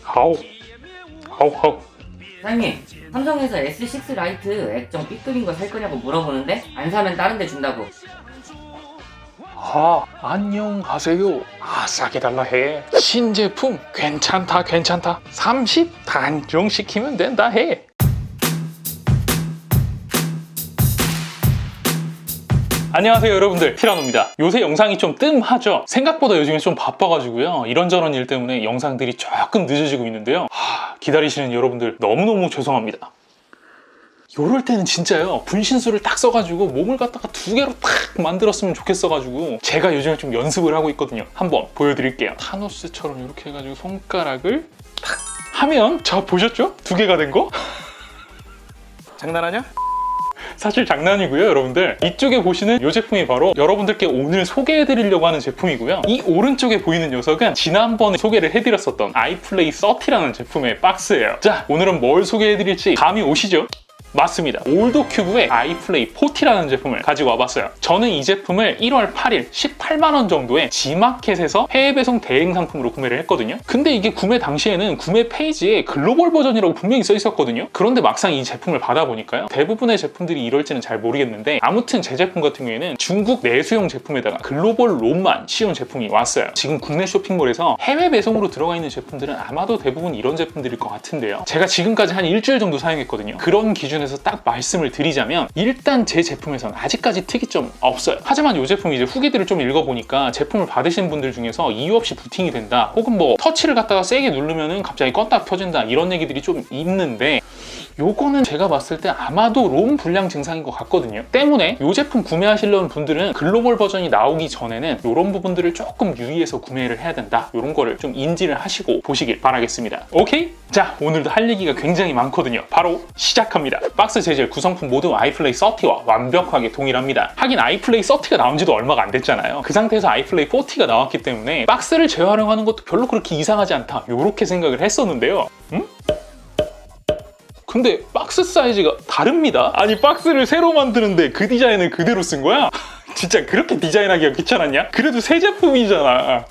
하우 하우. 사장님, 삼성에서 S6 라이트 액정 삐뚤인 거 살 거냐고 물어보는데 안 사면 다른 데 준다고. 안녕하세요. 싸게 달라 해. 신제품 괜찮다 30 단종시키면 된다 해. 안녕하세요 여러분들, 티라노입니다. 요새 영상이 좀 뜸하죠? 생각보다 요즘에 좀 바빠가지고요, 이런저런 일 때문에 영상들이 조금 늦어지고 있는데요. 기다리시는 여러분들 너무너무 죄송합니다. 요럴 때는 진짜요, 분신술을 딱 써가지고 몸을 갖다가 두 개로 탁 만들었으면 좋겠어가지고 제가 요즘에 좀 연습을 하고 있거든요. 한번 보여드릴게요. 타노스처럼 이렇게 해가지고 손가락을 탁 하면, 자 보셨죠? 두 개가 된 거? 장난하냐? 사실 장난이고요 여러분들. 이쪽에 보시는 이 제품이 바로 여러분들께 오늘 소개해드리려고 하는 제품이고요. 이 오른쪽에 보이는 녀석은 지난번에 소개를 해드렸었던 아이플레이 30라는 제품의 박스예요. 자, 오늘은 뭘 소개해드릴지 감이 오시죠? 맞습니다. 올도큐브의 아이플레이 40라는 제품을 가지고 와봤어요. 저는 이 제품을 1월 8일 18만원 정도에 G마켓에서 해외 배송 대행 상품으로 구매를 했거든요. 근데 이게 구매 당시에는 구매 페이지에 글로벌 버전이라고 분명히 써 있었거든요. 그런데 막상 이 제품을 받아보니까요, 대부분의 제품들이 이럴지는 잘 모르겠는데 아무튼 제 제품 같은 경우에는 중국 내수용 제품에다가 글로벌 롬만 씌운 제품이 왔어요. 지금 국내 쇼핑몰에서 해외 배송으로 들어가 있는 제품들은 아마도 대부분 이런 제품들일 것 같은데요. 제가 지금까지 한 일주일 정도 사용했거든요. 그런 기준에서 딱 말씀을 드리자면 일단 제 제품에선 아직까지 특이점 없어요. 하지만 이 제품 이제 후기들을 좀 읽어보니까 제품을 받으신 분들 중에서 이유 없이 부팅이 된다, 혹은 뭐 터치를 갖다가 세게 누르면은 갑자기 껐다 켜진다, 이런 얘기들이 좀 있는데 요거는 제가 봤을 때 아마도 롬 불량 증상인 것 같거든요. 때문에 이 제품 구매하시려는 분들은 글로벌 버전이 나오기 전에는 이런 부분들을 조금 유의해서 구매를 해야 된다, 이런 거를 좀 인지를 하시고 보시길 바라겠습니다. 오케이? 자, 오늘도 할 얘기가 굉장히 많거든요. 바로 시작합니다. 박스 재질, 구성품 모두 아이플레이 30와 완벽하게 동일합니다. 하긴 아이플레이 30가 나온 지도 얼마가 안 됐잖아요. 그 상태에서 아이플레이 40가 나왔기 때문에 박스를 재활용하는 것도 별로 그렇게 이상하지 않다, 이렇게 생각을 했었는데요. 근데 박스 사이즈가 다릅니다. 아니, 박스를 새로 만드는데 그 디자인을 그대로 쓴 거야? 진짜 그렇게 디자인하기가 귀찮았냐? 그래도 새 제품이잖아.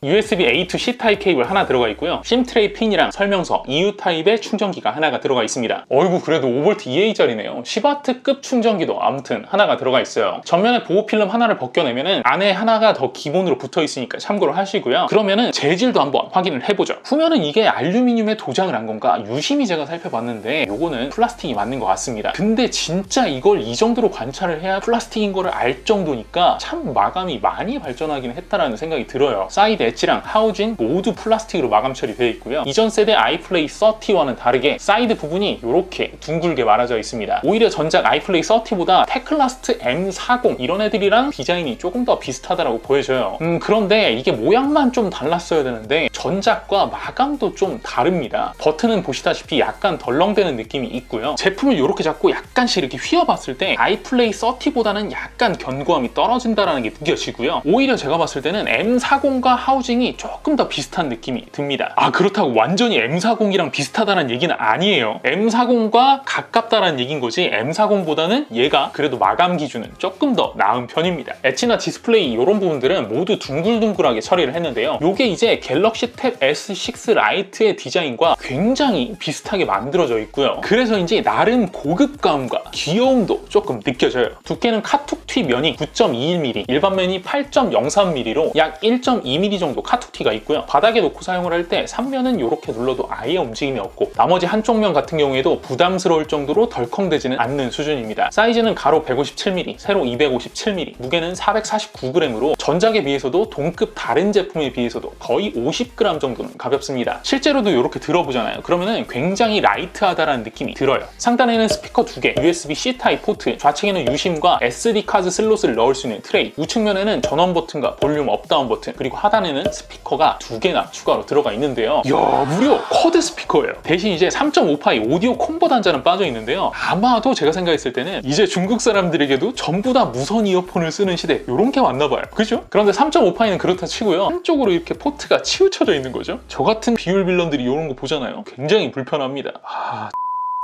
USB A to C 타입 케이블 하나 들어가 있고요. 심 트레이 핀이랑 설명서, EU 타입의 충전기가 하나가 들어가 있습니다. 어이구, 그래도 5V EA짜리네요. 10W급 충전기도 아무튼 하나가 들어가 있어요. 전면에 보호 필름 하나를 벗겨내면은 안에 하나가 더 기본으로 붙어 있으니까 참고를 하시고요. 그러면은 재질도 한번 확인을 해보죠. 후면은 이게 알루미늄에 도장을 한 건가 유심히 제가 살펴봤는데 요거는 플라스틱이 맞는 것 같습니다. 근데 진짜 이걸 이 정도로 관찰을 해야 플라스틱인 거를 알 정도니까 참 마감이 많이 발전하긴 했다라는 생각이 들어요. 사이드 엣지랑 하우징 모두 플라스틱으로 마감 처리되어 있고요. 이전 세대 아이플레이 30와는 다르게 사이드 부분이 이렇게 둥글게 말아져 있습니다. 오히려 전작 아이플레이 30보다 테클라스트 M40 이런 애들이랑 디자인이 조금 더 비슷하다고 보여져요. 그런데 이게 모양만 좀 달랐어야 되는데 전작과 마감도 좀 다릅니다. 버튼은 보시다시피 약간 덜렁대는 느낌이 있고요. 제품을 이렇게 잡고 약간씩 이렇게 휘어봤을 때 아이플레이 30보다는 약간 견고함이 떨어진다는 게 느껴지고요. 오히려 제가 봤을 때는 M40과 하우징이 조금 더 비슷한 느낌이 듭니다. 그렇다고 완전히 M40이랑 비슷하다는 얘기는 아니에요. M40과 가깝다는 얘기인 거지, M40보다는 얘가 그래도 마감 기준은 조금 더 나은 편입니다. 엣지나 디스플레이 이런 부분들은 모두 둥글둥글하게 처리를 했는데요. 이게 이제 갤럭시 탭 S6 라이트의 디자인과 굉장히 비슷하게 만들어져 있고요. 그래서인지 나름 고급감과 귀여움도 조금 느껴져요. 두께는 카툭튀 면이 9.21mm, 일반 면이 8.03mm로 약 1.2mm 정도 카툭튀가 있고요. 바닥에 놓고 사용을 할 때 3면은 이렇게 눌러도 아예 움직임이 없고 나머지 한쪽 면 같은 경우에도 부담스러울 정도로 덜컹대지는 않는 수준입니다. 사이즈는 가로 157mm, 세로 257mm, 무게는 449g으로 전작에 비해서도 동급 다른 제품에 비해서도 거의 50g 정도는 가볍습니다. 실제로도 이렇게 들어보잖아요. 그러면은 굉장히 라이트하다라는 느낌이 들어요. 상단에는 스피커 2개, USB-C 타입 포트, 좌측에는 유심과 SD 카드 슬롯을 넣을 수 있는 트레이, 우측면에는 전원 버튼과 볼륨 업다운 버튼, 그리고 하단에는 스피커가 2개나 추가로 들어가 있는데요. 이야, 무려 쿼드 스피커예요. 대신 이제 3.5파이 오디오 콤보 단자는 빠져 있는데요. 아마도 제가 생각했을 때는 이제 중국 사람들에게도 전부 다 무선 이어폰을 쓰는 시대, 이런 게 왔나 봐요. 그죠? 그런데 3.5파이는 그렇다 치고요, 한쪽으로 이렇게 포트가 치우쳐져 있는 거죠. 저 같은 비율 빌런들이 이런 거 보잖아요. 굉장히 불편합니다.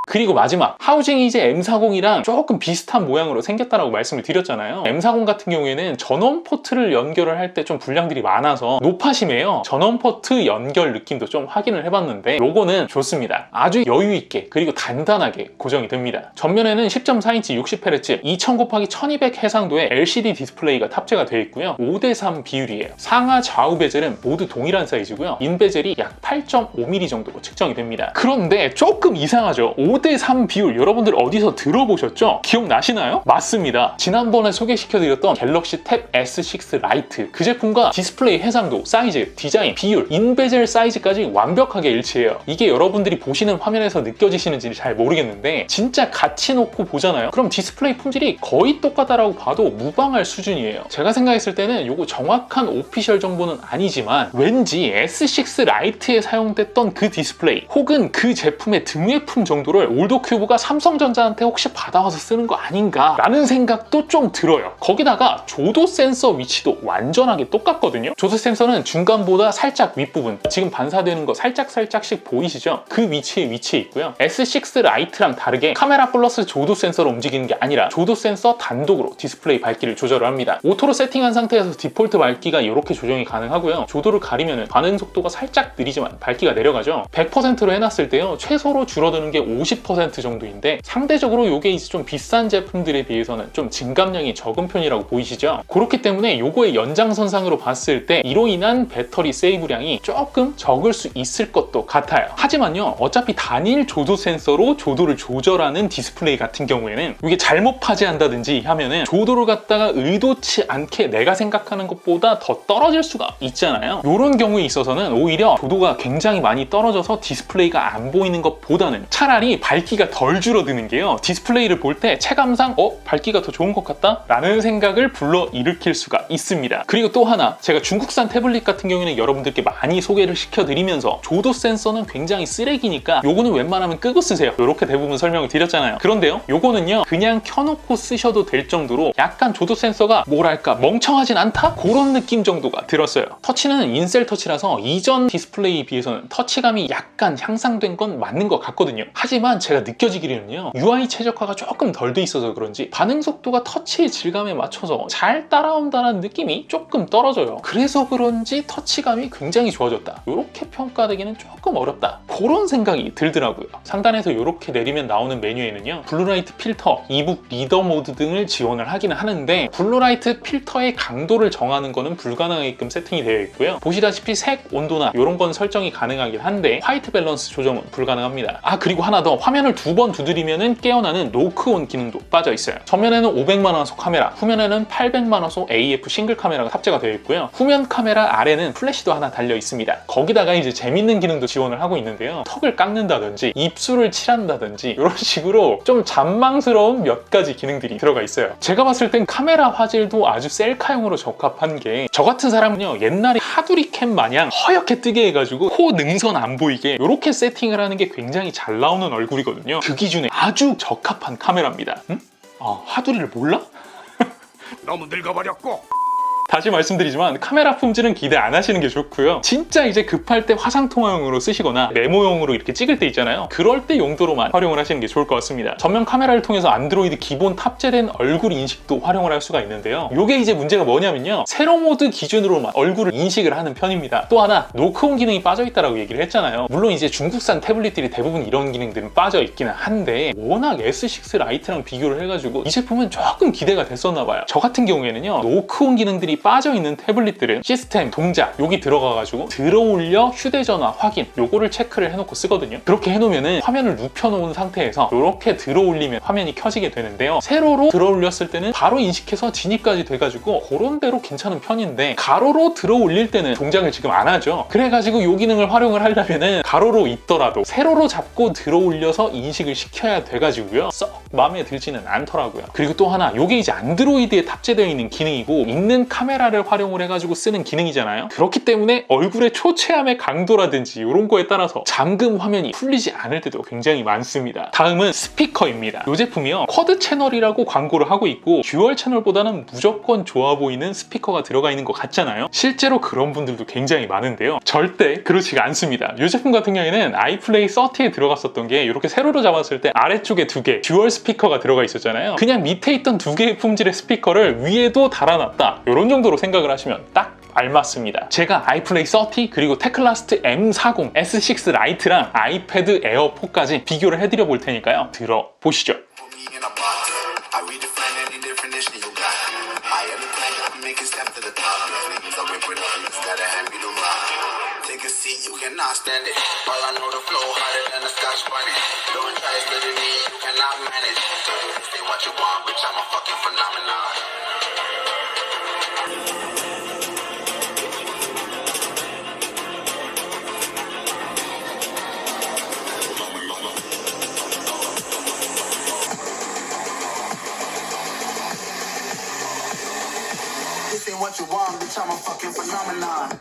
그리고 마지막, 하우징이 이제 M40이랑 조금 비슷한 모양으로 생겼다라고 말씀을 드렸잖아요. M40 같은 경우에는 전원 포트를 연결을 할 때 좀 불량들이 많아서 노파심해요. 전원 포트 연결 느낌도 좀 확인을 해봤는데 요거는 좋습니다. 아주 여유있게 그리고 단단하게 고정이 됩니다. 전면에는 10.4인치 60Hz 2000x1200 해상도의 LCD 디스플레이가 탑재가 되어 있고요. 5대3 비율이에요. 상하 좌우 베젤은 모두 동일한 사이즈고요. 인베젤이 약 8.5mm 정도로 측정이 됩니다. 그런데 조금 이상하죠? 5대3 비율 여러분들 어디서 들어보셨죠? 기억나시나요? 맞습니다. 지난번에 소개시켜드렸던 갤럭시 탭 S6 라이트 그 제품과 디스플레이 해상도, 사이즈, 디자인, 비율, 인베젤 사이즈까지 완벽하게 일치해요. 이게 여러분들이 보시는 화면에서 느껴지시는지 잘 모르겠는데 진짜 같이 놓고 보잖아요. 그럼 디스플레이 품질이 거의 똑같다라고 봐도 무방할 수준이에요. 제가 생각했을 때는 이거 정확한 오피셜 정보는 아니지만 왠지 S6 라이트에 사용됐던 그 디스플레이 혹은 그 제품의 등외품 정도를 올도큐브가 삼성전자한테 혹시 받아와서 쓰는 거 아닌가 라는 생각도 좀 들어요. 거기다가 조도 센서 위치도 완전하게 똑같거든요. 조도 센서는 중간보다 살짝 윗부분, 지금 반사되는 거 살짝씩 보이시죠? 그 위치에 위치해 있고요. S6 라이트랑 다르게 카메라 플러스 조도 센서로 움직이는 게 아니라 조도 센서 단독으로 디스플레이 밝기를 조절을 합니다. 오토로 세팅한 상태에서 디폴트 밝기가 이렇게 조정이 가능하고요. 조도를 가리면 반응 속도가 살짝 느리지만 밝기가 내려가죠. 100%로 해놨을 때요, 최소로 줄어드는 게 50% 정도인데 상대적으로 이게 이제 좀 비싼 제품들에 비해서는 좀 증감량이 적은 편이라고 보이시죠? 그렇기 때문에 요거의 연장선상으로 봤을 때 이로 인한 배터리 세이브량이 조금 적을 수 있을 것도 같아요. 하지만요, 어차피 단일 조도 센서로 조도를 조절하는 디스플레이 같은 경우에는 이게 잘못 파지한다든지 하면은 조도를 갖다가 의도치 않게 내가 생각하는 것보다 더 떨어질 수가 있잖아요. 이런 경우에 있어서는 오히려 조도가 굉장히 많이 떨어져서 디스플레이가 안 보이는 것보다는 차라리 밝기가 덜 줄어드는 게요, 디스플레이를 볼 때 체감상 밝기가 더 좋은 것 같다? 라는 생각을 불러일으킬 수가 있습니다. 그리고 또 하나, 제가 중국산 태블릿 같은 경우에는 여러분들께 많이 소개를 시켜드리면서 조도 센서는 굉장히 쓰레기니까 요거는 웬만하면 끄고 쓰세요, 이렇게 대부분 설명을 드렸잖아요. 그런데요, 요거는요 그냥 켜놓고 쓰셔도 될 정도로 약간 조도 센서가 뭐랄까 멍청하진 않다? 그런 느낌 정도가 들었어요. 터치는 인셀 터치라서 이전 디스플레이에 비해서는 터치감이 약간 향상된 건 맞는 것 같거든요. 하지만 제가 느껴지기로는요, UI 최적화가 조금 덜 돼 있어서 그런지 반응 속도가 터치의 질감에 맞춰서 잘 따라온다는 느낌이 조금 떨어져요. 그래서 그런지 터치감이 굉장히 좋아졌다, 이렇게 평가되기는 조금 어렵다, 그런 생각이 들더라고요. 상단에서 이렇게 내리면 나오는 메뉴에는요, 블루라이트 필터, 이북 리더 모드 등을 지원을 하기는 하는데 블루라이트 필터의 강도를 정하는 거는 불가능하게끔 세팅이 되어 있고요. 보시다시피 색, 온도나 이런 건 설정이 가능하긴 한데 화이트 밸런스 조정은 불가능합니다. 그리고 하나 더, 화면을 두 번 두드리면은 깨어나는 노크온 기능도 빠져 있어요. 전면에는 500만 화소 카메라, 후면에는 800만 화소 AF 싱글 카메라가 탑재가 되어 있고요. 후면 카메라 아래는 플래시도 하나 달려 있습니다. 거기다가 이제 재밌는 기능도 지원을 하고 있는데요, 턱을 깎는다든지 입술을 칠한다든지 이런 식으로 좀 잔망스러운 몇 가지 기능들이 들어가 있어요. 제가 봤을 땐 카메라 화질도 아주 셀카용으로 적합한 게, 저 같은 사람은요 옛날에 하두리캠 마냥 허옇게 뜨게 해가지고 코 능선 안 보이게 이렇게 세팅을 하는 게 굉장히 잘 나오는 얼굴이거든요. 그 기준에 아주 적합한 카메라입니다. 응? 하두리를 몰라? 너무 늙어버렸고. 다시 말씀드리지만 카메라 품질은 기대 안 하시는 게 좋고요. 진짜 이제 급할 때 화상통화용으로 쓰시거나 메모용으로 이렇게 찍을 때 있잖아요, 그럴 때 용도로만 활용을 하시는 게 좋을 것 같습니다. 전면 카메라를 통해서 안드로이드 기본 탑재된 얼굴 인식도 활용을 할 수가 있는데요, 이게 이제 문제가 뭐냐면요, 세로 모드 기준으로만 얼굴을 인식을 하는 편입니다. 또 하나, 노크온 기능이 빠져있다라고 얘기를 했잖아요. 물론 이제 중국산 태블릿들이 대부분 이런 기능들은 빠져있기는 한데 워낙 S6 라이트랑 비교를 해가지고 이 제품은 조금 기대가 됐었나 봐요. 저 같은 경우에는요, 노크온 기능들이 빠져있는 태블릿들은 시스템, 동작 여기 들어가가지고 들어올려 휴대전화 확인 요거를 체크를 해놓고 쓰거든요. 그렇게 해놓으면은 화면을 눕혀놓은 상태에서 이렇게 들어올리면 화면이 켜지게 되는데요, 세로로 들어올렸을 때는 바로 인식해서 진입까지 돼가지고 그런 대로 괜찮은 편인데, 가로로 들어올릴 때는 동작을 지금 안 하죠. 그래가지고 요 기능을 활용을 하려면은 가로로 있더라도 세로로 잡고 들어올려서 인식을 시켜야 돼가지고요, 썩 마음에 들지는 않더라고요. 그리고 또 하나, 요게 이제 안드로이드에 탑재되어 있는 기능이고 있는 카메라 카메라를 활용을 해가지고 쓰는 기능이잖아요. 그렇기 때문에 얼굴의 초체함의 강도라든지 이런 거에 따라서 잠금 화면이 풀리지 않을 때도 굉장히 많습니다. 다음은 스피커입니다. 이 제품이요, 쿼드 채널이라고 광고를 하고 있고 듀얼 채널보다는 무조건 좋아 보이는 스피커가 들어가 있는 것 같잖아요. 실제로 그런 분들도 굉장히 많은데요, 절대 그렇지가 않습니다. 이 제품 같은 경우에는 아이플레이 30에 들어갔었던 게 이렇게 세로로 잡았을 때 아래쪽에 2개 듀얼 스피커가 들어가 있었잖아요. 그냥 밑에 있던 2개의 품질의 스피커를 위에도 달아놨다, 이런 정도로 생각을 하시면 딱 알맞습니다. 제가 아이플레이 30 그리고 테클라스트 M40 S6 라이트랑 아이패드 에어 4까지 비교를 해드려 볼 테니까요, 들어보시죠. This ain't what you want, bitch, I'm a fucking phenomenon.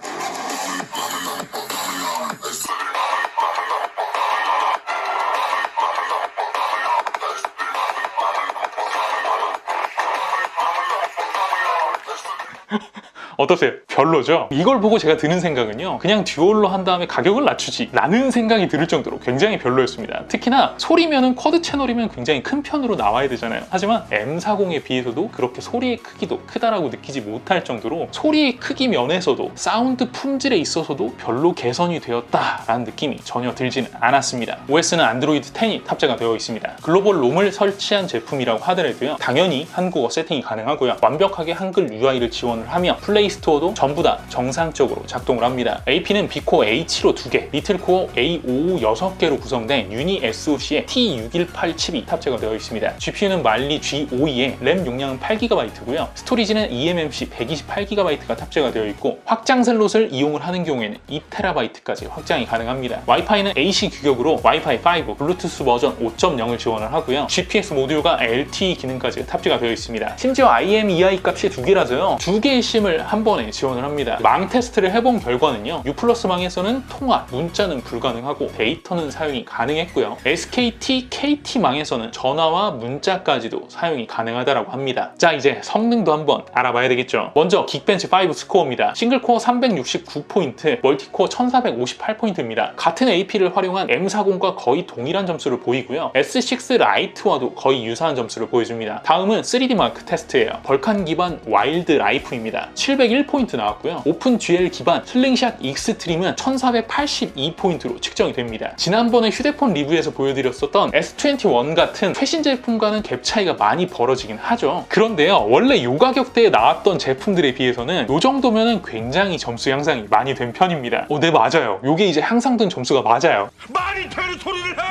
어떠세요? 별로죠? 이걸 보고 제가 드는 생각은요, 그냥 듀얼로 한 다음에 가격을 낮추지 라는 생각이 들 정도로 굉장히 별로였습니다. 특히나 소리면은 쿼드 채널이면 굉장히 큰 편으로 나와야 되잖아요. 하지만 M40에 비해서도 그렇게 소리의 크기도 크다라고 느끼지 못할 정도로 소리의 크기 면에서도 사운드 품질에 있어서도 별로 개선이 되었다라는 느낌이 전혀 들지는 않았습니다. OS는 안드로이드 10이 탑재가 되어 있습니다. 글로벌 롬을 설치한 제품이라고 하더라도요, 당연히 한국어 세팅이 가능하고요, 완벽하게 한글 UI를 지원을 하며 플레이 스토어도 전부 다 정상적으로 작동을 합니다. AP는 비코어 A7로 2개, 리틀코어 A55 6개로 구성된 유니 SoC의 T618 칩이 탑재가 되어 있습니다. GPU는 말리 G52에 램 용량은 8GB고요. 스토리지는 eMMC 128GB가 탑재가 되어 있고 확장 슬롯을 이용을 하는 경우에는 2TB까지 확장이 가능합니다. 와이파이는 AC 규격으로 와이파이 5, 블루투스 버전 5.0을 지원을 하고요. GPS 모듈과 LTE 기능까지 탑재가 되어 있습니다. 심지어 IMEI 값이 2개라서요, 2개의 심을 한 번에 지원을 합니다. 망 테스트를 해본 결과는요, U+ 망에서는 통화, 문자는 불가능하고 데이터는 사용이 가능했고요, SKT, KT망에서는 전화와 문자까지도 사용이 가능하다고 합니다. 자, 이제 성능도 한번 알아봐야 되겠죠. 먼저 긱벤치 5 스코어입니다. 싱글코어 369포인트, 멀티코어 1458포인트입니다. 같은 AP를 활용한 M40과 거의 동일한 점수를 보이고요, S6 라이트와도 거의 유사한 점수를 보여줍니다. 다음은 3D 마크 테스트예요. 벌칸 기반 와일드 라이프입니다. 701포인트 나왔고요. 오픈 GL 기반 슬링샷 익스트림은 1482포인트로 측정이 됩니다. 지난번에 휴대폰 리뷰에서 보여드렸었던 S21 같은 최신 제품과는 갭 차이가 많이 벌어지긴 하죠. 그런데요, 원래 요 가격대에 나왔던 제품들에 비해서는 요 정도면은 굉장히 점수 향상이 많이 된 편입니다. 네, 맞아요. 요게 이제 향상된 점수가 맞아요. 말이 되는 소리를 해!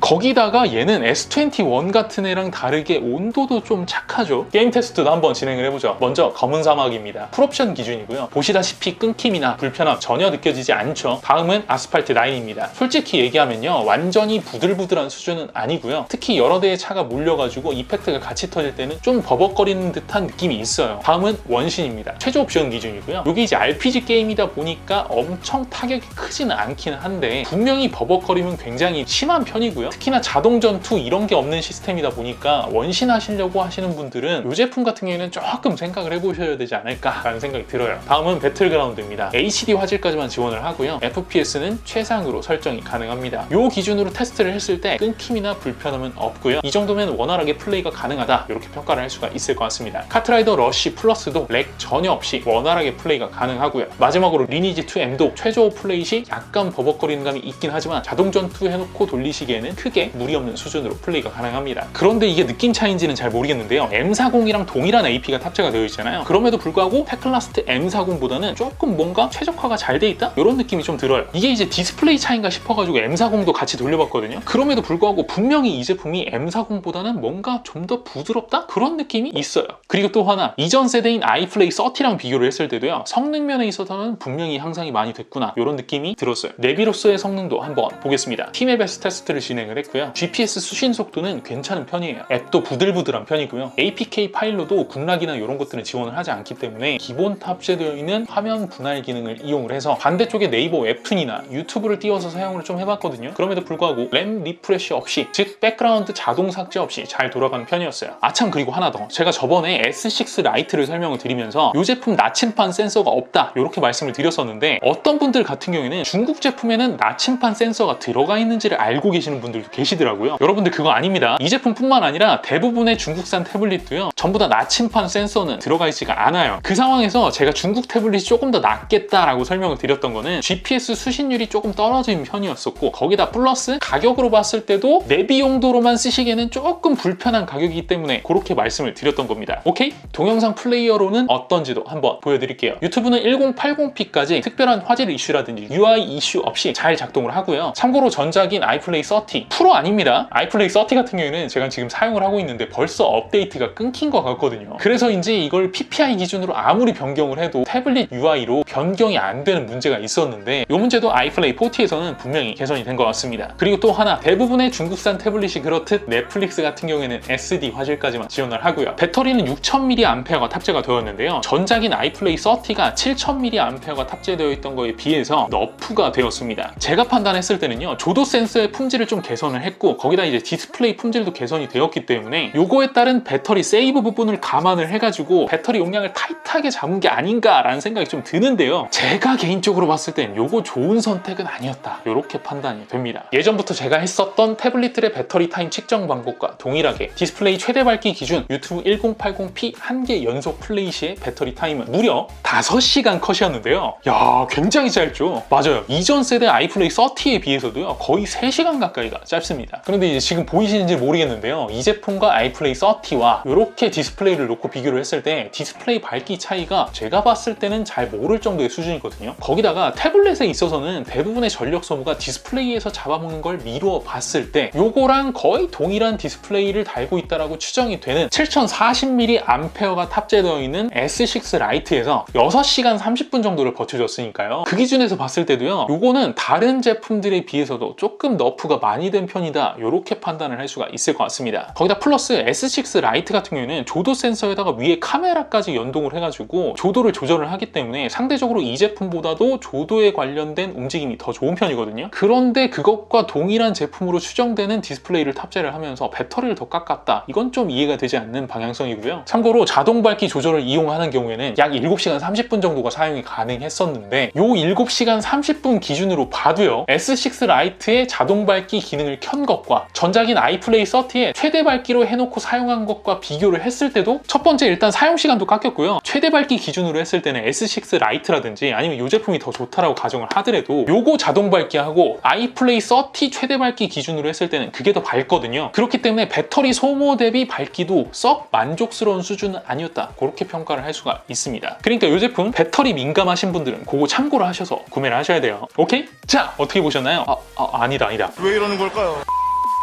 거기다가 얘는 S21 같은 애랑 다르게 온도도 좀 착하죠. 게임 테스트도 한번 진행을 해보죠. 먼저 검은 사막입니다. 풀옵션 기준이고요. 보시다시피 끊김이나 불편함 전혀 느껴지지 않죠. 다음은 아스팔트 9입니다. 솔직히 얘기하면요, 완전히 부들부들한 수준은 아니고요. 특히 여러 대의 차가 몰려가지고 이펙트가 같이 터질 때는 좀 버벅거리는 듯한 느낌이 있어요. 다음은 원신입니다. 최저 옵션 기준이고요. 여기 이제 RPG 게임이다 보니까 엄청 타격이 크지는 않긴 한데 분명히 버벅거림은 굉장히 심한 편이고요. 특히나 자동 전투 이런 게 없는 시스템이다 보니까 원신하시려고 하시는 분들은 이 제품 같은 경우에는 조금 생각을 해보셔야 되지 않을까라는 생각이 들어요. 다음은 배틀그라운드입니다. HD 화질까지만 지원을 하고요. FPS는 최상으로 설정이 가능합니다. 이 기준으로 테스트를 했을 때 끊김이나 불편함은 없고요. 이 정도면 원활하게 플레이가 가능하다, 이렇게 평가를 할 수가 있을 것 같습니다. 카트라이더 러쉬 플러스도 렉 전혀 없이 원활하게 플레이가 가능하고요. 마지막으로 리니지 2M도 최저 플레이 시 약간 버벅거리는 감이 있긴 하지만 자동 전투 해놓고 돌리시기에는 크게 무리 없는 수준으로 플레이가 가능합니다. 그런데 이게 느낌 차이인지는 잘 모르겠는데요, M40이랑 동일한 AP가 탑재가 되어 있잖아요. 그럼에도 불구하고 테클라스트 M40보다는 조금 뭔가 최적화가 잘 돼 있다? 이런 느낌이 좀 들어요. 이게 이제 디스플레이 차이인가 싶어가지고 M40도 같이 돌려봤거든요. 그럼에도 불구하고 분명히 이 제품이 M40보다는 뭔가 좀 더 부드럽다? 그런 느낌이 있어요. 그리고 또 하나, 이전 세대인 아이플레이 30랑 비교를 했을 때도요, 성능 면에 있어서는 분명히 향상이 많이 됐구나, 이런 느낌이 들었어요. 내비로서의 성능도 한번 보겠습니다. 팀의 베스트 테스트를 진행을 진행을 했고요. GPS 수신 속도는 괜찮은 편이에요. 앱도 부들부들한 편이고요. APK 파일로도 국락이나 이런 것들은 지원을 하지 않기 때문에 기본 탑재되어 있는 화면 분할 기능을 이용을 해서 반대쪽에 네이버 웹툰이나 유튜브를 띄워서 사용을 좀 해봤거든요. 그럼에도 불구하고 램 리프레시 없이, 즉 백그라운드 자동 삭제 없이 잘 돌아가는 편이었어요. 아참, 그리고 하나 더, 제가 저번에 S6 라이트를 설명을 드리면서 이 제품 나침판 센서가 없다 이렇게 말씀을 드렸었는데, 어떤 분들 같은 경우에는 중국 제품에는 나침판 센서가 들어가 있는지를 알고 계시는 분들도 계시더라고요. 여러분들 그거 아닙니다. 이 제품뿐만 아니라 대부분의 중국산 태블릿도요, 전부 다 나침판 센서는 들어가 있지가 않아요. 그 상황에서 제가 중국 태블릿이 조금 더 낫겠다라고 설명을 드렸던 거는 GPS 수신율이 조금 떨어진 편이었었고, 거기다 플러스 가격으로 봤을 때도 내비 용도로만 쓰시기에는 조금 불편한 가격이기 때문에 그렇게 말씀을 드렸던 겁니다. 오케이? 동영상 플레이어로는 어떤지도 한번 보여드릴게요. 유튜브는 1080p까지 특별한 화질 이슈라든지 UI 이슈 없이 잘 작동을 하고요. 참고로 전작인 아이플레이 30 프로 아닙니다. 아이플레이 30 같은 경우에는 제가 지금 사용을 하고 있는데 벌써 업데이트가 끊긴 것 같거든요. 그래서인지 이걸 PPI 기준으로 아무리 변경을 해도 태블릿 UI로 변경이 안 되는 문제가 있었는데, 이 문제도 아이플레이 40에서는 분명히 개선이 된 것 같습니다. 그리고 또 하나, 대부분의 중국산 태블릿이 그렇듯 넷플릭스 같은 경우에는 SD 화질까지만 지원을 하고요. 배터리는 6000mAh가 탑재가 되었는데요. 전작인 아이플레이 30가 7000mAh가 탑재되어 있던 거에 비해서 너프가 되었습니다. 제가 판단했을 때는요, 조도 센서의 품질을 좀 개선을 했고, 거기다 이제 디스플레이 품질도 개선이 되었기 때문에 요거에 따른 배터리 세이브 부분을 감안을 해가지고 배터리 용량을 타이트하게 잡은 게 아닌가라는 생각이 좀 드는데요. 제가 개인적으로 봤을 땐 요거 좋은 선택은 아니었다, 이렇게 판단이 됩니다. 예전부터 제가 했었던 태블릿들의 배터리 타임 측정 방법과 동일하게 디스플레이 최대 밝기 기준 유튜브 1080p 한 개 연속 플레이 시의 배터리 타임은 무려 5시간 컷이었는데요. 야, 굉장히 짧죠? 맞아요. 이전 세대 아이플레이 30에 비해서도요, 거의 3시간 가까이가 짧습니다. 그런데 이제 지금 보이시는지 모르겠는데요, 이 제품과 아이플레이 30와 이렇게 디스플레이를 놓고 비교를 했을 때 디스플레이 밝기 차이가 제가 봤을 때는 잘 모를 정도의 수준이거든요. 거기다가 태블릿에 있어서는 대부분의 전력 소모가 디스플레이에서 잡아먹는 걸 미루어 봤을 때 요거랑 거의 동일한 디스플레이를 달고 있다라고 추정이 되는 7040mAh가 탑재되어 있는 S6 라이트에서 6시간 30분 정도를 버텨줬으니까요. 그 기준에서 봤을 때도요, 요거는 다른 제품들에 비해서도 조금 너프가 많이 된 편이다, 이렇게 판단을 할 수가 있을 것 같습니다. 거기다 플러스 S6 라이트 같은 경우에는 조도 센서에다가 위에 카메라까지 연동을 해가지고 조도를 조절을 하기 때문에 상대적으로 이 제품보다도 조도에 관련된 움직임이 더 좋은 편이거든요. 그런데 그것과 동일한 제품으로 추정되는 디스플레이를 탑재를 하면서 배터리를 더 깎았다, 이건 좀 이해가 되지 않는 방향성이고요. 참고로 자동 밝기 조절을 이용하는 경우에는 약 7시간 30분 정도가 사용이 가능했었는데, 요 7시간 30분 기준으로 봐도요, S6 라이트의 자동 밝기 기능을 켠 것과 전작인 아이플레이 30의 최대 밝기로 해놓고 사용한 것과 비교를 했을 때도 첫 번째 일단 사용 시간도 깎였고요. 최대 밝기 기준으로 했을 때는 S6 라이트라든지 아니면 이 제품이 더 좋다라고 가정을 하더라도 요거 자동 밝기하고 아이플레이 30 최대 밝기 기준으로 했을 때는 그게 더 밝거든요. 그렇기 때문에 배터리 소모 대비 밝기도 썩 만족스러운 수준은 아니었다, 그렇게 평가를 할 수가 있습니다. 그러니까 이 제품 배터리 민감하신 분들은 그거 참고를 하셔서 구매를 하셔야 돼요. 오케이? 자, 어떻게 보셨나요? 아니다. 왜 이러는 걸까요?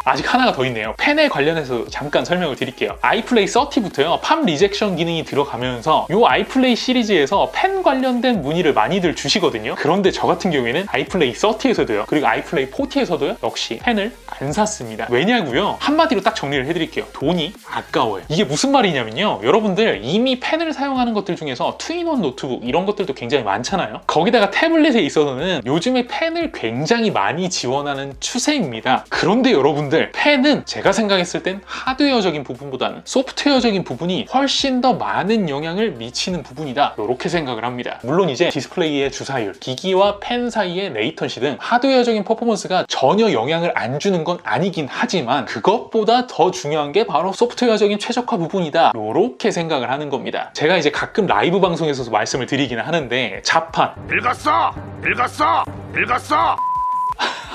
아직 하나가 더 있네요. 펜에 관련해서 잠깐 설명을 드릴게요. 아이플레이 30부터요, 팜 리젝션 기능이 들어가면서 이 아이플레이 시리즈에서 펜 관련된 문의를 많이들 주시거든요. 그런데 저 같은 경우에는 아이플레이 30에서도요, 그리고 아이플레이 40에서도요, 역시 펜을 안 샀습니다. 왜냐고요? 한마디로 딱 정리를 해드릴게요. 돈이 아까워요. 이게 무슨 말이냐면요, 여러분들 이미 펜을 사용하는 것들 중에서 투인원 노트북 이런 것들도 굉장히 많잖아요. 거기다가 태블릿에 있어서는 요즘에 펜을 굉장히 많이 지원하는 추세입니다. 그런데 여러분들, 펜은 제가 생각했을 땐 하드웨어적인 부분보다는 소프트웨어적인 부분이 훨씬 더 많은 영향을 미치는 부분이다, 이렇게 생각을 합니다. 물론 이제 디스플레이의 주사율, 기기와 펜 사이의 레이턴시 등 하드웨어적인 퍼포먼스가 전혀 영향을 안 주는 건 아니긴 하지만 그것보다 더 중요한 게 바로 소프트웨어적인 최적화 부분이다, 이렇게 생각을 하는 겁니다. 제가 이제 가끔 라이브 방송에서도 말씀을 드리긴 하는데, 자판 늙었어!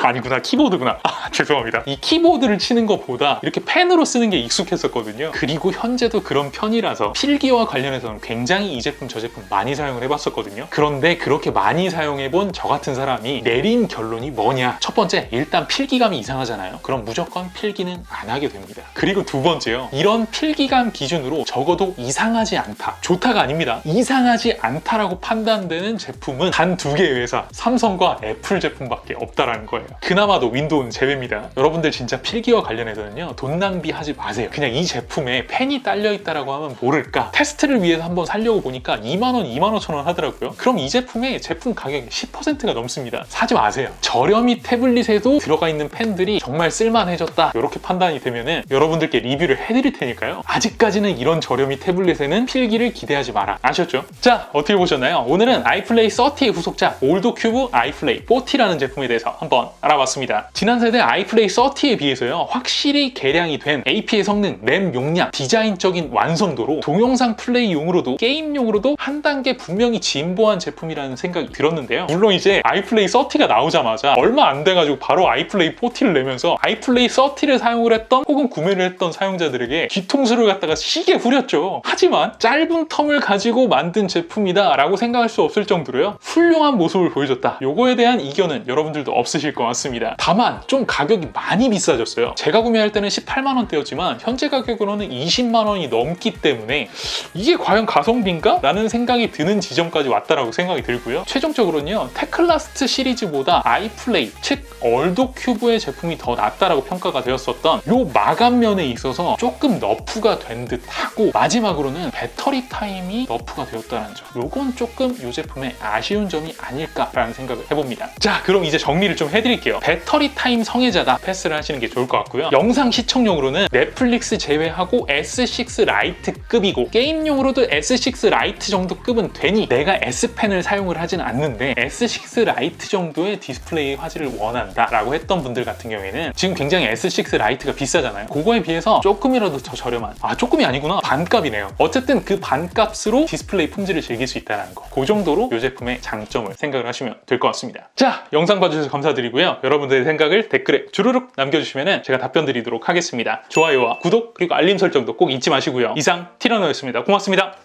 아니구나, 키보드구나. 죄송합니다. 이 키보드를 치는 것보다 이렇게 펜으로 쓰는 게 익숙했었거든요. 그리고 현재도 그런 편이라서 필기와 관련해서는 굉장히 이 제품 저 제품 많이 사용을 해봤었거든요. 그런데 그렇게 많이 사용해본 저 같은 사람이 내린 결론이 뭐냐? 첫 번째, 일단 필기감이 이상하잖아요. 그럼 무조건 필기는 안 하게 됩니다. 그리고 두 번째요, 이런 필기감 기준으로 적어도 이상하지 않다, 좋다가 아닙니다, 이상하지 않다라고 판단되는 제품은 단 2개의 회사, 삼성과 애플 제품밖에 없다라는 거예요. 그나마도 윈도우는 제외입니다. 여러분들 진짜 필기와 관련해서는요, 돈 낭비하지 마세요. 그냥 이 제품에 펜이 딸려있다라고 하면 모를까, 테스트를 위해서 한번 사려고 보니까 2만원, 25,000원 하더라고요. 그럼 이 제품의 제품 가격이 10%가 넘습니다. 사지 마세요. 저렴이 태블릿에도 들어가 있는 펜들이 정말 쓸만해졌다, 이렇게 판단이 되면은 여러분들께 리뷰를 해드릴 테니까요. 아직까지는 이런 저렴이 태블릿에는 필기를 기대하지 마라. 아셨죠? 자, 어떻게 보셨나요? 오늘은 아이플레이 30의 후속작 올도큐브 아이플레이 40라는 제품에 대해서 한번 알아봤습니다. 지난 세대 아이플레이 30에 비해서요, 확실히 개량이 된 AP의 성능, 램 용량, 디자인적인 완성도로 동영상 플레이용으로도 게임용으로도 한 단계 분명히 진보한 제품이라는 생각이 들었는데요. 물론 이제 아이플레이 30가 나오자마자 얼마 안 돼가지고 바로 아이플레이 40를 내면서 아이플레이 30를 사용을 했던 혹은 구매를 했던 사용자들에게 뒤통수를 갖다가 시게 후렸죠. 하지만 짧은 텀을 가지고 만든 제품이다 라고 생각할 수 없을 정도로요, 훌륭한 모습을 보여줬다. 요거에 대한 이견은 여러분들도 없으실 것 같습니다. 다만 좀 가격이 많이 비싸졌어요. 제가 구매할 때는 18만원대였지만 현재 가격으로는 20만원이 넘기 때문에 이게 과연 가성비인가? 라는 생각이 드는 지점까지 왔다라고 생각이 들고요. 최종적으로는요, 테클라스트 시리즈보다 아이플레이, 즉 얼도큐브의 제품이 더 낫다라고 평가가 되었었던 요 마감면에 있어서 조금 너프가 된 듯하고, 마지막으로는 배터리 타임이 너프가 되었다는 점, 요건 조금 이 제품의 아쉬운 점이 아닐까라는 생각을 해봅니다. 자, 그럼 이제 정리를 좀 해드릴게요. 배터리 타임 성애자다, 패스를 하시는 게 좋을 것 같고요. 영상 시청용으로는 넷플릭스 제외하고 S6 라이트급이고, 게임용으로도 S6 라이트 정도 급은 되니 내가 S펜을 사용을 하진 않는데 S6 라이트 정도의 디스플레이 화질을 원한다 라고 했던 분들 같은 경우에는 지금 굉장히 S6 라이트가 비싸잖아요. 그거에 비해서 조금이라도 더 저렴한, 조금이 아니구나, 반값이네요. 어쨌든 그 반값으로 디스플레이 품질을 즐길 수 있다는 거, 그 정도로 이 제품의 장점을 생각을 하시면 될 것 같습니다. 자, 영상 봐주셔서 감사드리고요. 여러분들의 생각을 댓글에 주르륵 남겨주시면 제가 답변 드리도록 하겠습니다. 좋아요와 구독 그리고 알림 설정도 꼭 잊지 마시고요. 이상 티라노였습니다. 고맙습니다.